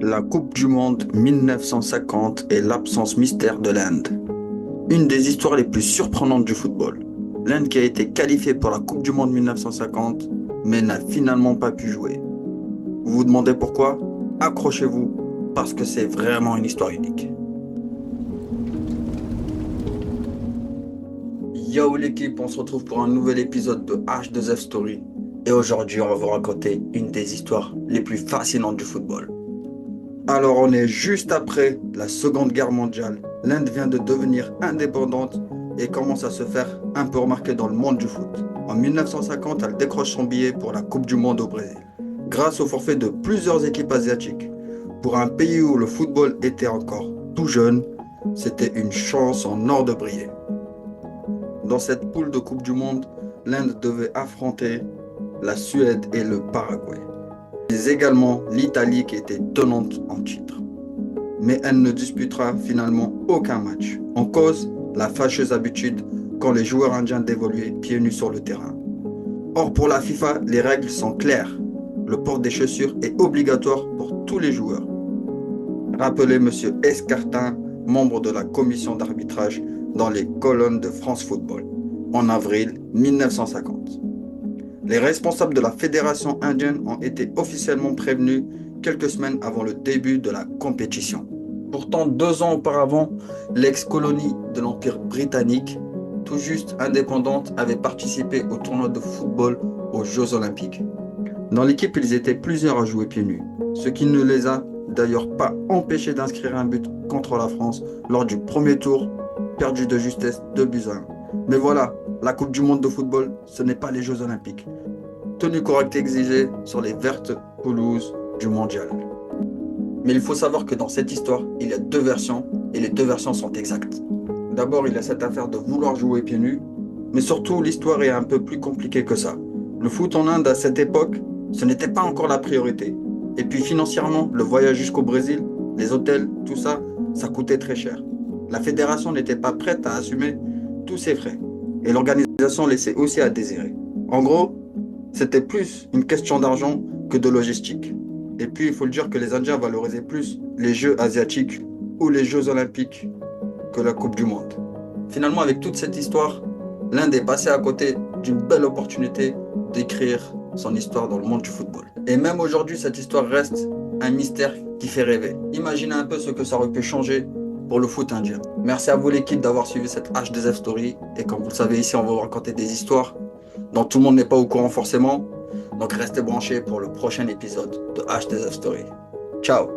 La Coupe du Monde 1950 et l'absence mystère de l'Inde. Une des histoires les plus surprenantes du football. L'Inde qui a été qualifiée pour la Coupe du Monde 1950, mais n'a finalement pas pu jouer. Vous vous demandez pourquoi? Accrochez-vous, parce que c'est vraiment une histoire unique. Yo l'équipe, on se retrouve pour un nouvel épisode de H2F Story. Et aujourd'hui, on va vous raconter une des histoires les plus fascinantes du football. Alors on est juste après la Seconde Guerre mondiale. L'Inde vient de devenir indépendante et commence à se faire un peu remarquer dans le monde du foot. En 1950, elle décroche son billet pour la Coupe du Monde au Brésil, grâce au forfait de plusieurs équipes asiatiques. Pour un pays où le football était encore tout jeune, c'était une chance en or de briller. Dans cette poule de Coupe du Monde, l'Inde devait affronter la Suède et le Paraguay, mais également l'Italie qui était tenante en titre. Mais elle ne disputera finalement aucun match. En cause, la fâcheuse habitude quand les joueurs indiens d'évoluer pieds nus sur le terrain. Or, pour la FIFA, les règles sont claires. Le port des chaussures est obligatoire pour tous les joueurs. Rappelez M. Escartin, membre de la commission d'arbitrage dans les colonnes de France Football, en avril 1950. Les responsables de la fédération indienne ont été officiellement prévenus quelques semaines avant le début de la compétition. Pourtant, 2 ans auparavant, l'ex-colonie de l'Empire britannique, tout juste indépendante, avait participé au tournoi de football aux Jeux Olympiques. Dans l'équipe, ils étaient plusieurs à jouer pieds nus, ce qui ne les a d'ailleurs pas empêchés d'inscrire un but contre la France lors du premier tour, perdu de justesse 2-1. Mais voilà, la Coupe du Monde de football, ce n'est pas les Jeux Olympiques. Tenue correcte exigée sur les vertes pelouses du mondial. Mais il faut savoir que dans cette histoire, il y a 2 versions et les 2 versions sont exactes. D'abord, il y a cette affaire de vouloir jouer pieds nus, mais surtout l'histoire est un peu plus compliquée que ça. Le foot en Inde à cette époque, ce n'était pas encore la priorité. Et puis financièrement, le voyage jusqu'au Brésil, les hôtels, tout ça, ça coûtait très cher. La fédération n'était pas prête à assumer tous ces frais. Et l'organisation laissait aussi à désirer. En gros, c'était plus une question d'argent que de logistique. Et puis, il faut le dire que les Indiens valorisaient plus les Jeux asiatiques ou les Jeux olympiques que la Coupe du Monde. Finalement, avec toute cette histoire, l'Inde est passée à côté d'une belle opportunité d'écrire son histoire dans le monde du football. Et même aujourd'hui, cette histoire reste un mystère qui fait rêver. Imaginez un peu ce que ça aurait pu changer pour le foot indien. Merci à vous l'équipe d'avoir suivi cette H2F Story. Et comme vous le savez ici, on va vous raconter des histoires dont tout le monde n'est pas au courant forcément. Donc restez branchés pour le prochain épisode de H2F Story. Ciao!